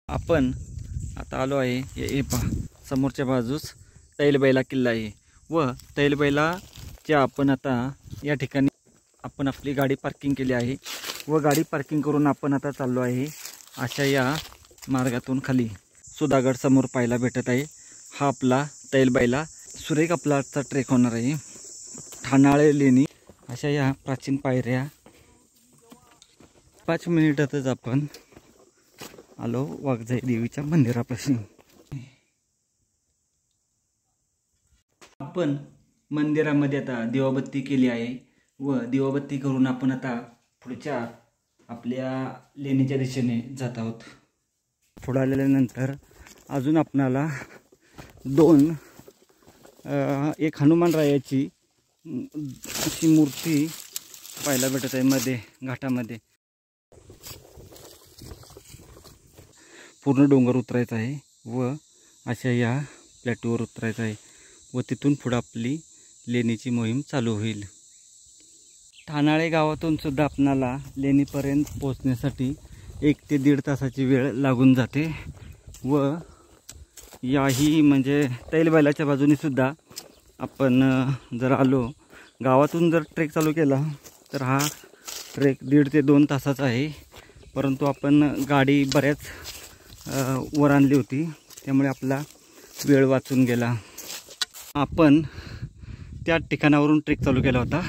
आपण आता आलो आहे हे पहा समोरच्या बाजूस तैलबैला किल्ला आहे व तैलबैलाच्या आपण आता या ठिकाणी आपण आपली गाडी पार्किंग केली आहे व गाडी पार्किंग करून आपण आता चाललो आहे अशा या मार्गातून खाली सुधागड समोर पाहायला भेटत आहे। हा आपला तैलबैला सुरेख आपला ट्रेक होणार आहे। ठाणाळे लेणी अशा या प्राचीन पायऱ्या 5 मिनिटातच आपण आलो वाघजाई देवीच्या मंदिरापाशी। आपण मंदिरामध्ये आता दिवाबत्ती केली आहे व दिवाबत्ती करून आपण आता पुढच्या आपल्या लेणीच्या दिशेने जात आहोत। पुढे आल्यानंतर अजून आपणाला एक हनुमानरायाची अशी मूर्ती पाहायला भेटत आहे मध्ये घाटामध्ये। पूर्ण डोंगर उतरायचा आहे व अशा या प्लॅटूवर उतरायचं आहे व तिथून पुढे आपली लेणीची मोहीम चालू होईल। ठाणाळे गावातून सुद्धा आपणाला लेणीपर्यंत पोहोचण्यासाठी 1 ते 1.5 तासाची वेळ लागून जाते व याही म्हणजे तैलबैलाच्या बाजूने सुद्धा आपण जर आलो गावातून जर ट्रेक चालू केला तर हा ट्रेक 1.5 ते 2 तासाचा आहे। परंतु आपण गाडी बऱ्याच वर आणली होती त्यामुळे आपला वेळ वाचून गेला। आपण त्या ठिकाणावरून ट्रेक चालू केला होता।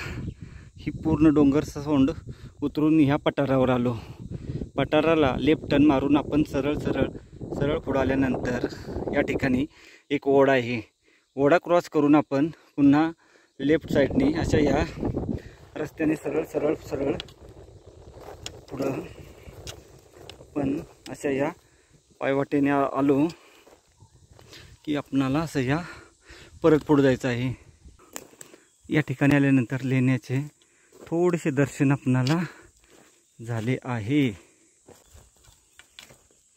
ही पूर्ण डोंगर सोंड उतरून ह्या पठारावर आलो। पठाराला लेफ्ट टर्न मारून आपण सरळ पुढे आल्यानंतर या ठिकाणी एक ओढा आहे। ओढा क्रॉस करून आपण पुन्हा लेफ्ट साईडने अशा या रस्त्याने सरळ पुढे आपण अशा या पायवाटेने आलो की आपणाला असं या परत पुढे जायचं आहे। या ठिकाणी आल्यानंतर लेण्याचे थोडेसे दर्शन आपणाला झाले आहे।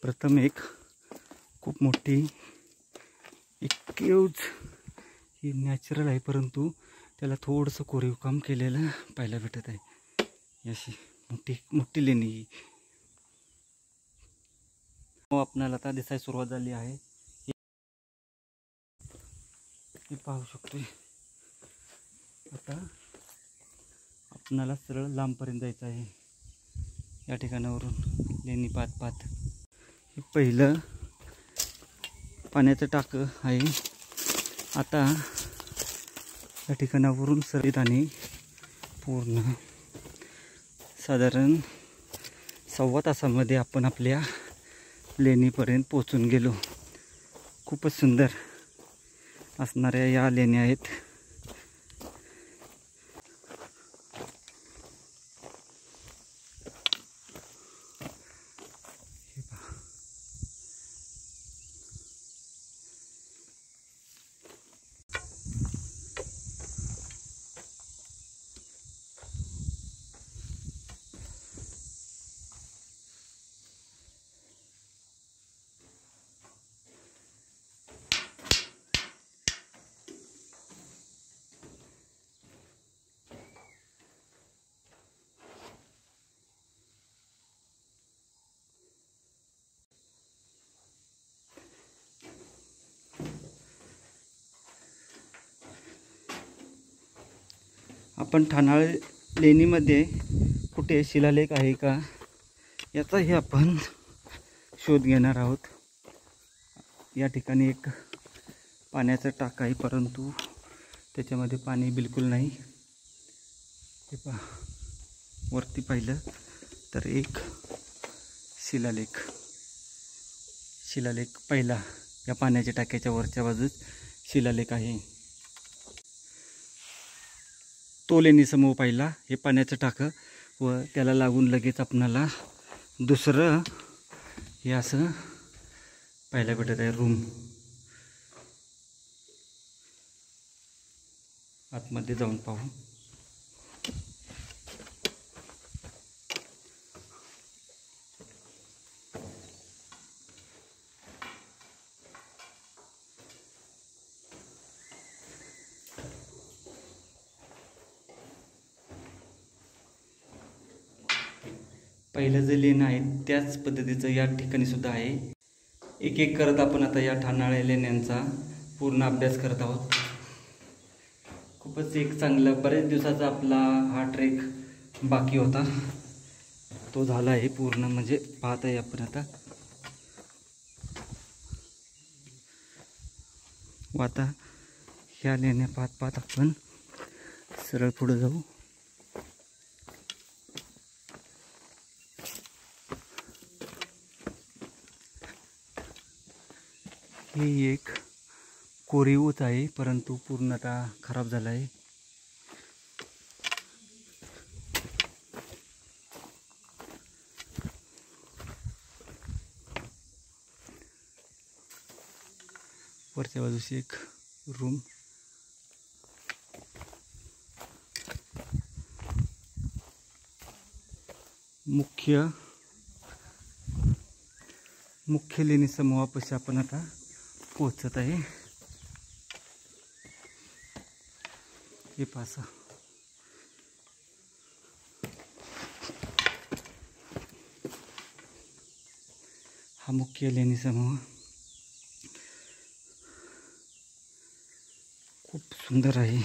प्रथम एक खूप मोठी एक केव्ज ही नॅचरल आहे परंतु त्याला थोडंसं कोरीव काम केलेलं पाहायला भेटत आहे। अशी मोठी लेणी आपणाला आता दिसायला सुरुवात झाली आहे। हे पाहू शकतो। आता आपणाला सरळ लांबपर्यंत जायचं आहे। या ठिकाणावरून लेणी पाहत हे पहिलं पाण्याचं टाकं आहे। आता या ठिकाणावरून सरिताने पूर्ण साधारण 1.25 तासामध्ये आपण आपल्या लेणीपर्यंत पोहोचून गेलो। खूपच सुंदर असणाऱ्या या लेण्या आहेत। आपण ठाणाळे लेणीमध्ये कुठे शिलालेख आहे का याचाही आपण शोध घेणार आहोत। या ठिकाणी एक पाण्याचा टाका आहे परंतु त्याच्यामध्ये पाणी बिलकुल नाही। हे पहा वरती पाहिलं तर एक शिलालेख पहिला या पाण्याच्या टाक्याच्या वरच्या बाजूस शिलालेख आहे। तो लेणी समूह पाहिला हे पाण्याचं टाकं व त्याला लागून लगेच आपणाला दुसरं हे असं पाहायला भेटत आहे रूम। आतमध्ये जाऊन पाहू। पहिलं जे लेणं आहे त्याच पद्धतीचं या ठिकाणी सुद्धा आहे। एक एक करत आपण आता या ठाणाळे लेण्यांचा पूर्ण अभ्यास करत आहोत. खूपच एक चांगलं बरेच दिवसाचा आपला हा ट्रेक बाकी होता, तो झाला आहे पूर्ण. म्हणजे पाहत आहे आपण आता. आता ह्या लेण्या पाहत पाहत आपण सरळ पुढे जाऊ. ही एक कोरीवच आहे, परंतु पूर्णतः खराब झाला आहे. वरच्या बाजूशी एक रूम. मुख्य लेणी समूहापाशी आपण आता पोहोचत आहे. हे पासा हा मुख्य लेणी समूह खूप सुंदर आहे.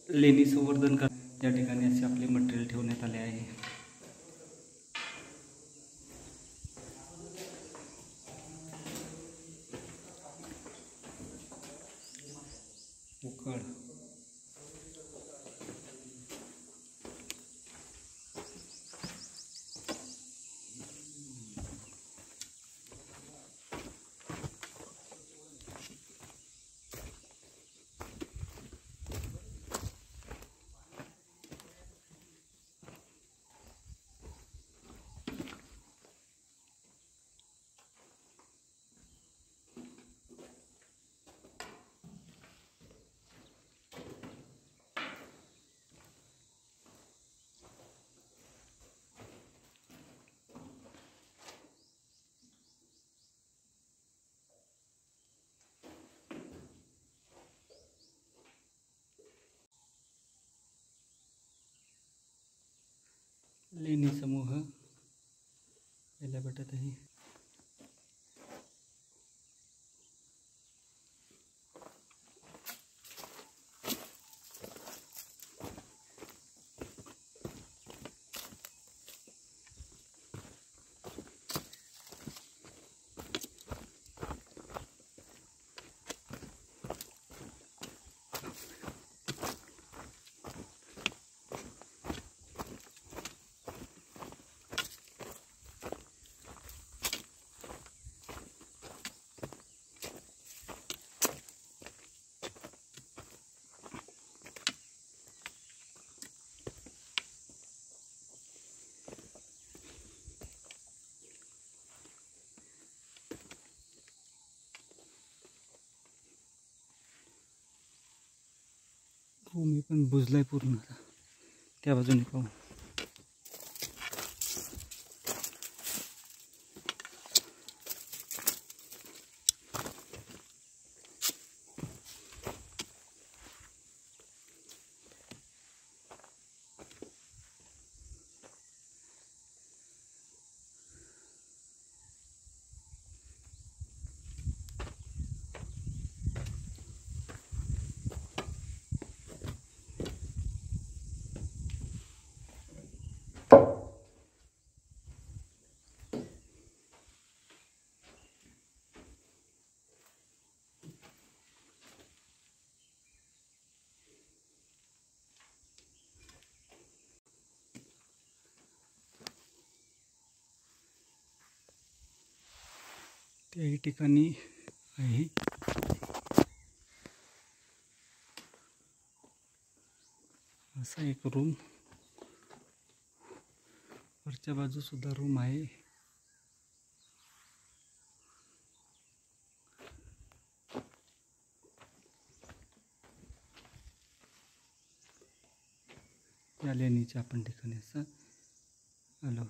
लेणी संवर्धन कर या ठिकाणी असे आपले मटेरियल ठेवण्यात आले आहे. उकड लेणी समूह याला भेटत आहे. भूमी पण बुजलाय पूर्ण. त्या बाजूने पाहू. त्याही ठिकाणी आहे असा एक रूम. वरच्या बाजू सुद्धा रूम आहे. या लेणीच्या आपण ठिकाणी असं आलो.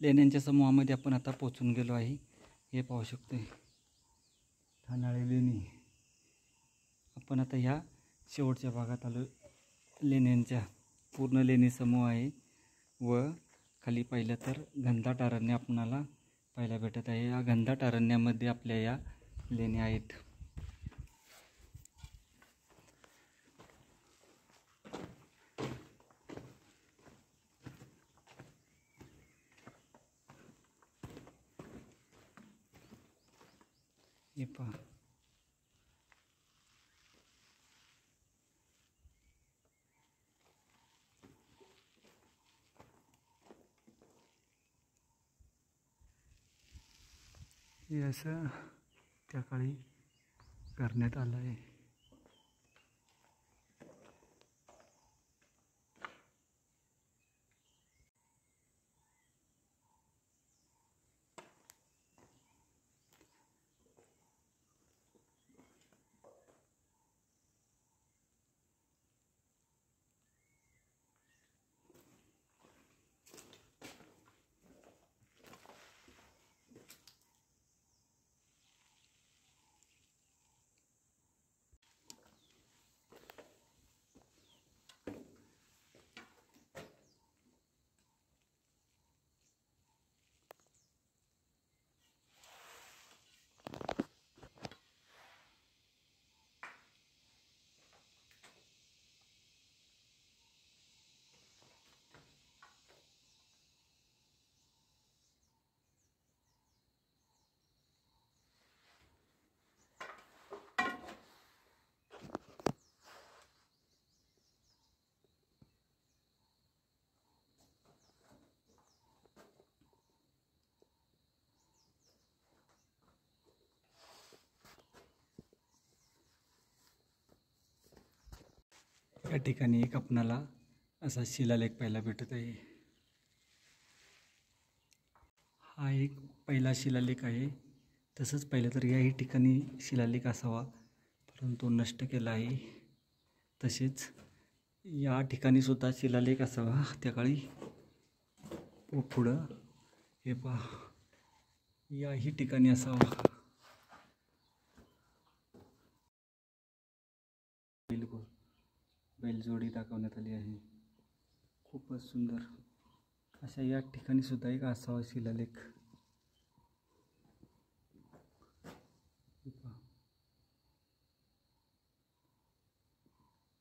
लेण्यांच्या समूहामध्ये आपण आता पोचून गेलो आहे. हे पाहू शकतोय ठाणाळे लेणी. आपण आता ह्या शेवटच्या भागात आलो. लेण्यांच्या पूर्ण लेणी समूह आहे व खाली पाहिलं तर घनदाट अरण्य आपणाला पाहायला भेटत आहे. या घनदाट अरण्यामध्ये आपल्या या लेणी आहेत. हे पहा. हे असं त्या काळी करण्यात आलं आहे. या ठिकाणी एक आपणाला असा शिलालेख पाहायला भेटत आहे. हा एक पहिला शिलालेख आहे. तसंच पाहिलं तर याही ठिकाणी शिलालेख असावा, परंतु नष्ट केला आहे. तसेच या ठिकाणी सुद्धा शिलालेख असावा त्या काळी. व पुढं हे पहा, याही ठिकाणी असावा. बैलजोडी दाखवण्यात आली आहे. खूपच सुंदर अशा या ठिकाणी सुद्धा एक असावा शिलालेख.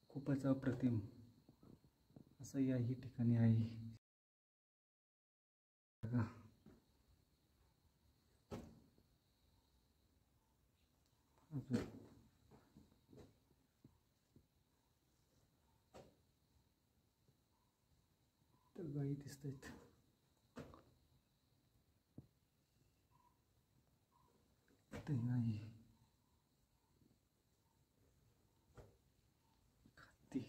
खूपच अप्रतिम असं याही ठिकाणी आहे. गायी दिसत आहेत. ते नाही खाती.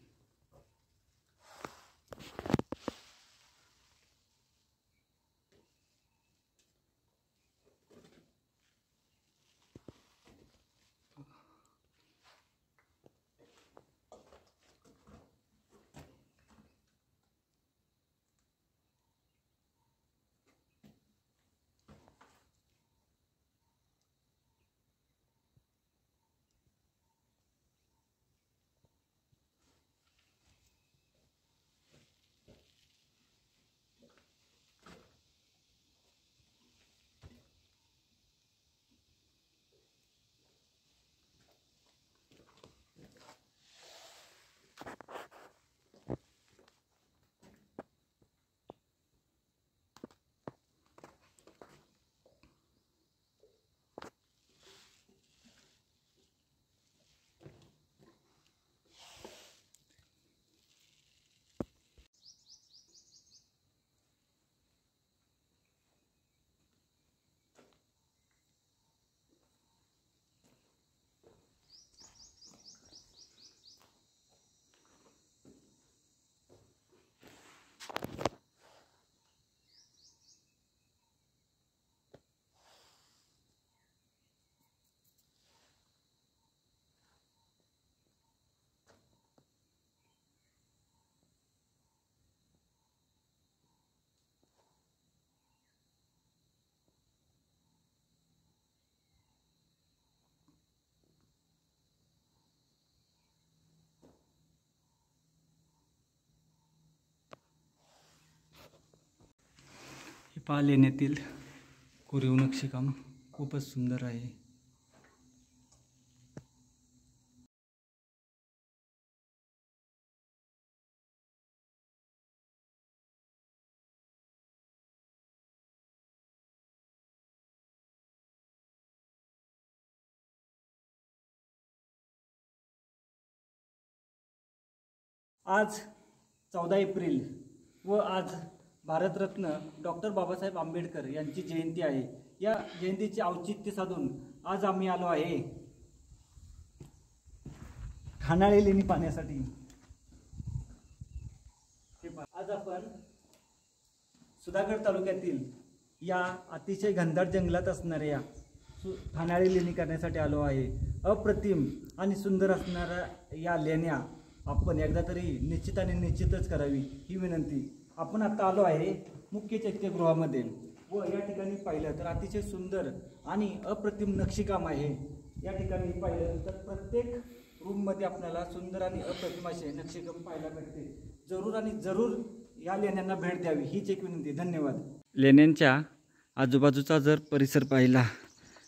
हे पहा लेण्यातील कोरीव नक्षीकाम खूपच सुंदर आहे. आज 14 एप्रिल व आज भारतरत्न डॉक्टर बाबासाहेब आंबेडकर यांची जयंती आहे. या जयंतीचे औचित्य साधून आज आम्ही आलो आहे ठाणाळे लेणी पाहण्यासाठी. आज आपण सुधागड तालुक्यातील या अतिशय घनदाट जंगलात असणाऱ्या ठाणाळे लेणी करण्यासाठी आलो आहे. अप्रतिम आणि सुंदर असणाऱ्या या लेण्या आपण एकदा तरी निश्चितच करावी ही विनंती. आपण आता आलो आहे मुख्य चैत्यगृहामध्ये व या ठिकाणी पाहिलं तर अतिशय सुंदर आणि अप्रतिम नक्षीकाम आहे. या ठिकाणी पाहिलं तर प्रत्येक रूममध्ये आपल्याला सुंदर आणि अप्रतिम असे नक्षीकाम पाहायला भेटते. जरूर आणि जरूर या लेण्यांना भेट द्यावी हीच एक विनंती. धन्यवाद. लेण्यांच्या आजूबाजूचा जर परिसर पाहिला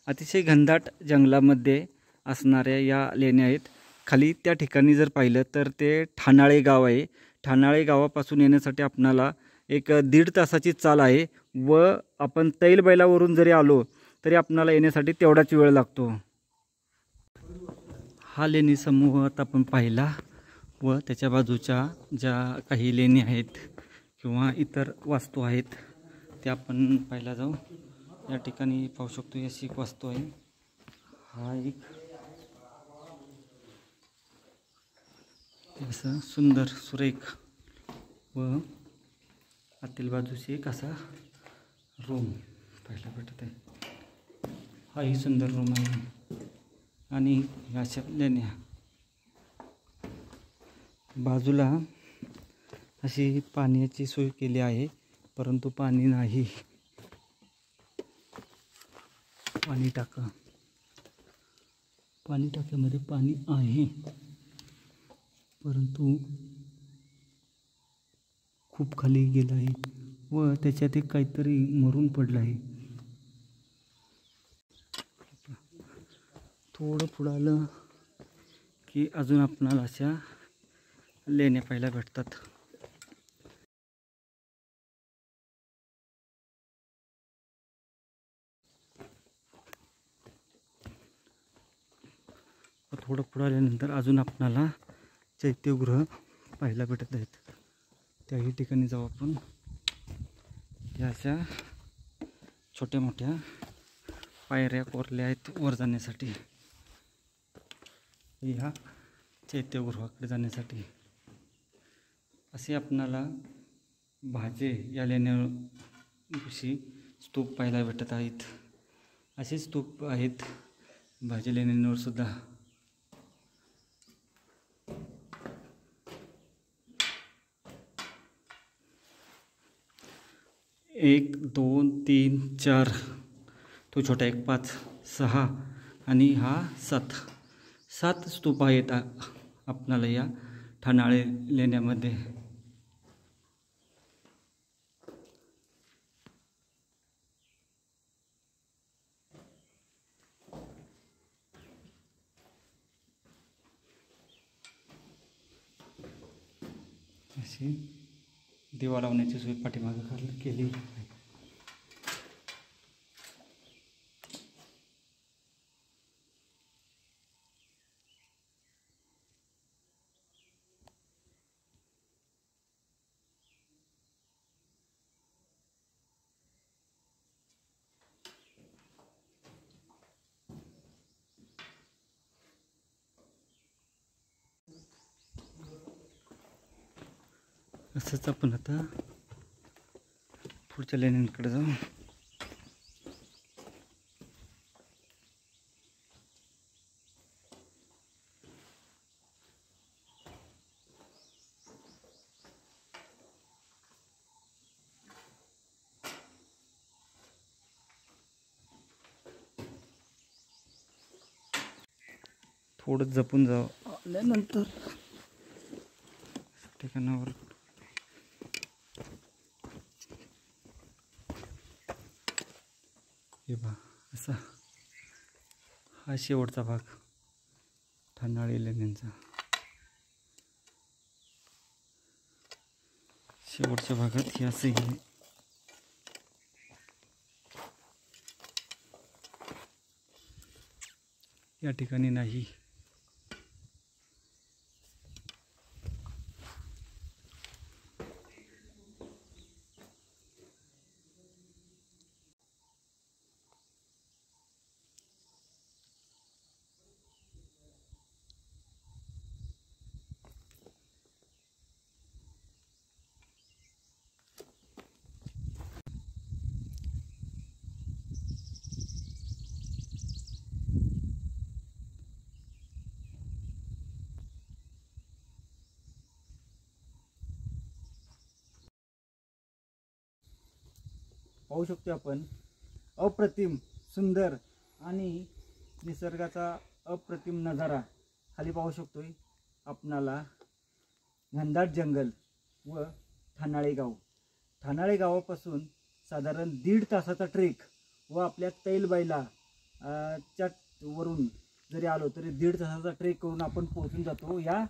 अतिशय घनदाट जंगलामध्ये असणाऱ्या या लेण्या आहेत. खाली त्या ठिकाणी जर पाहिलं तर ते ठाणाळे गाव आहे. ठाणाळे गावापासून येण्यासाठी आपणाला एक 1.5 तासाची चाल आहे व आपण तैलबैलावरून जरी आलो तरी आपणाला येण्यासाठी तेवढाच वेळ लागतो. हा लेणी समूह आता आपण पाहिला व त्याच्या बाजूच्या ज्या काही लेणी आहेत किंवा इतर वास्तू आहेत त्या आपण पाहायला जाऊ. या ठिकाणी पाहू शकतो अशी एक वास्तू आहे. हा एक असं सुंदर सुरेख व आतील बाजूची एक असा रूम पाहायला भेटत आहे. हाही सुंदर रूम आहे आणि अशा लेण्या बाजूला अशी पाण्याची सोय केली आहे परंतु पाणी नाही. पाणी टाक्यामध्ये पाणी आहे परंतु खूप खाली गेलं आहे व त्याच्यात एक काहीतरी मरून पडलं आहे. थोडं पुढं आलं की अजून आपणाला अशा लेण्या पाहायला भेटतात. थोडं पुढं आल्यानंतर अजून आपणाला चैत्यगृह पाहायला भेटत आहेत. त्याही ठिकाणी जाऊ आपण. या अशा छोट्या मोठ्या पायऱ्या कोरल्या आहेत वर जाण्यासाठी, ह्या चैत्यगृहाकडे जाण्यासाठी. असे आपणाला भाजे या लेण्याविषयी स्तूप पाहायला भेटत आहेत. असे स्तूप आहेत भाजे लेण्यांवर सुद्धा. 1 2 3 4 तो छोटा एक 5 6 आणि हा 7 स्तूप आहेत आपणाला या ठाणाळे लेण्यामध्ये. अशी दिवा लावण्याची सोय पाठीमागे केली आहे. असंच आपण आता पुढच्या लेण्यांकडे जाऊ. थोडं जपून जाऊ. आल्यानंतर ठिकाणावर हे बा असा हा शेवटचा भाग ठाणाळे लेण्यांचा. शेवटच्या भागात हे असे या ठिकाणी नाही. पाहू शकतो आपण अप्रतिम सुंदर आणि निसर्गाचा अप्रतिम नजारा खाली पाहू शकतोय आपणाला. घनदाट जंगल व ठाणाळे गाव. ठाणाळे गावापासून साधारण 1.5 तासाचा ट्रेक व आपल्या तैलबाईला च्या वरून जरी आलो तरी 1.5 तासाचा ट्रेक करून आपण पोहोचून जातो या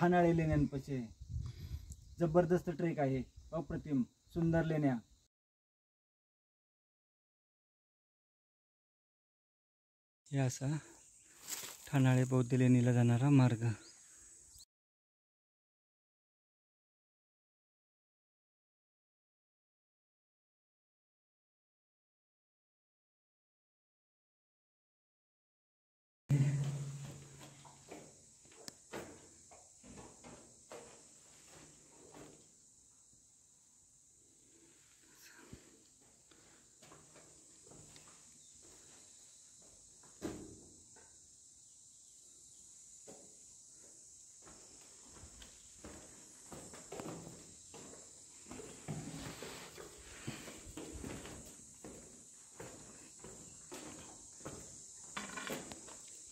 ठाणाळे लेण्यांपाशी. जबरदस्त ट्रेक आहे, अप्रतिम सुंदर लेण्या. हे असा ठाणाळे बौद्ध लेणीला जाणारा मार्ग.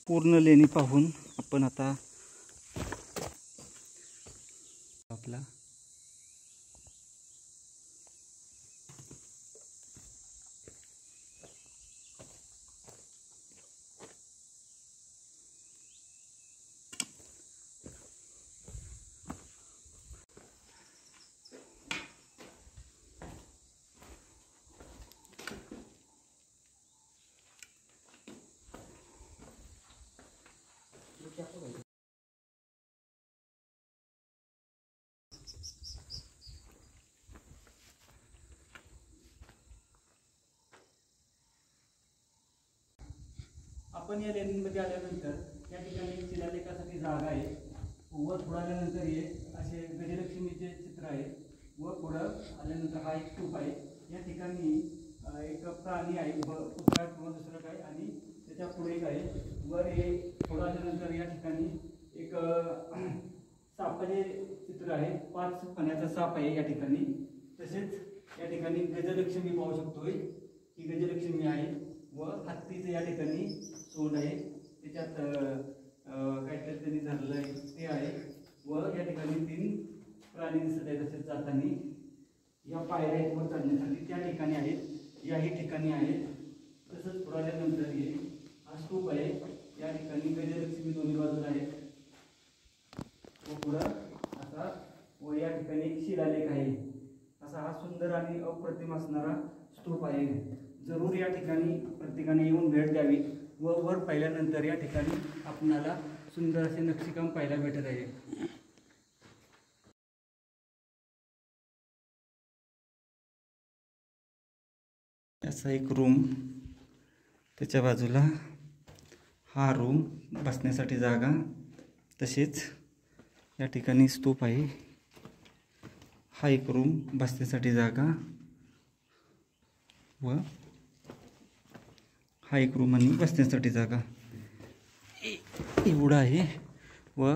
पूर्ण लेणी पाहून आपण आता आपला आपण या लेणीमध्ये आल्यानंतर या ठिकाणी शिलालेखासाठी जागा आहे. वर पुढे आल्यानंतर हे असे गजलक्ष्मीचे चित्र आहे व पुढं आल्यानंतर हा एक स्तूप आहे. या ठिकाणी एक प्राणी आहे, कुत्रा किंवा दुसरं काय, आणि त्याच्या पुढे एक आहे. वर हे पुढे आल्यानंतर या ठिकाणी एक सापाचे चित्र आहे. 5 पाण्याचा साप आहे या ठिकाणी. तसेच या ठिकाणी गजलक्ष्मी पाहू शकतोय. ही गजलक्ष्मी आहे व हत्तीचं या ठिकाणी सोंड आहे. त्याच्यात काहीतरी त्यांनी धरलं आहे ते आहे. व या ठिकाणी 3 प्राणी दिसत आहेत तसेच जाताना. या पायऱ्या आहेत वर चढण्यासाठी त्या ठिकाणी आहेत, याही ठिकाणी आहेत. तसंच पुढे आल्यानंतर हे हा स्तूप आहे. या ठिकाणी गजलक्ष्मी दोन्ही बाजूला आहेत व पुढं असा व या ठिकाणी एक शिलालेख आहे. असा हा सुंदर आणि अप्रतिम असणारा स्तूप आहे. जरूर या ठिकाणी प्रत्येकाने येऊन भेट द्यावी व वर पाहिल्यानंतर या ठिकाणी आपणाला सुंदर असे नक्षीकाम पाहायला भेटत आहे. असा एक रूम, त्याच्या बाजूला हा रूम, बसण्यासाठी जागा. तसेच या ठिकाणी स्तूप आहे. हा एक रूम, बसण्यासाठी जागा व हा एक रूम आणि बसण्यासाठी जागा एवढा आहे. व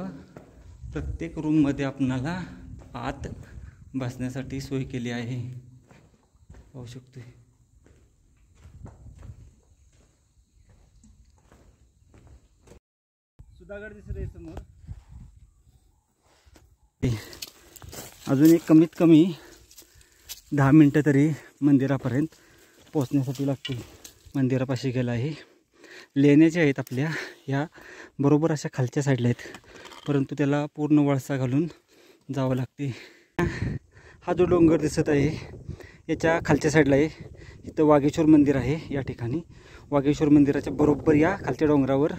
प्रत्येक रूममध्ये आपणाला आत बसण्यासाठी सोय केली आहे, पाहू शकतोय. सुधागड दिसत आहे समोर. अजून एक कमीत कमी 10 मिनटं तरी मंदिरापर्यंत पोहोचण्यासाठी लागतील. मंदिरापाशी गेला आहे. लेण्या ज्या आहेत आपल्या ह्या बरोबर अशा खालच्या साईडला आहेत, परंतु त्याला पूर्ण वळसा घालून जावं लागते. हा जो डोंगर दिसत आहे याच्या खालच्या साईडला आहे. इथं वागेश्वर मंदिर आहे. या ठिकाणी वागेश्वर मंदिराच्या बरोबर या खालच्या डोंगरावर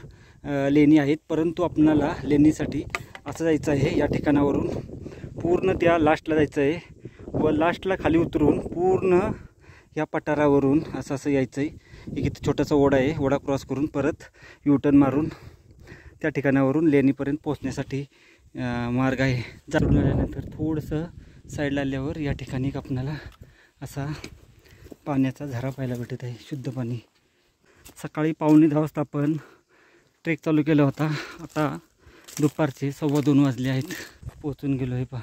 लेणी आहेत. परंतु आपणाला लेणीसाठी असं जायचं आहे. या ठिकाणावरून पूर्ण त्या लास्टला जायचं आहे व लास्टला खाली उतरून पूर्ण या पठारावरून असं यायचं आहे. एक इथं छोटासा ओढा आहे. ओढा क्रॉस करून परत युटर्न मारून त्या ठिकाणावरून लेणीपर्यंत पोहोचण्यासाठी मार्ग आहे. जाऊन आल्यानंतर थोडंसं साईडला आल्यावर या ठिकाणी आपणाला असा पाण्याचा झरा पाहायला भेटत आहे, शुद्ध पाणी. सकाळी 9:15 वाजता आपण ट्रेक चालू केला होता. आता दुपारचे 2:15 वाजले आहेत. पोहोचून गेलो आहे पहा.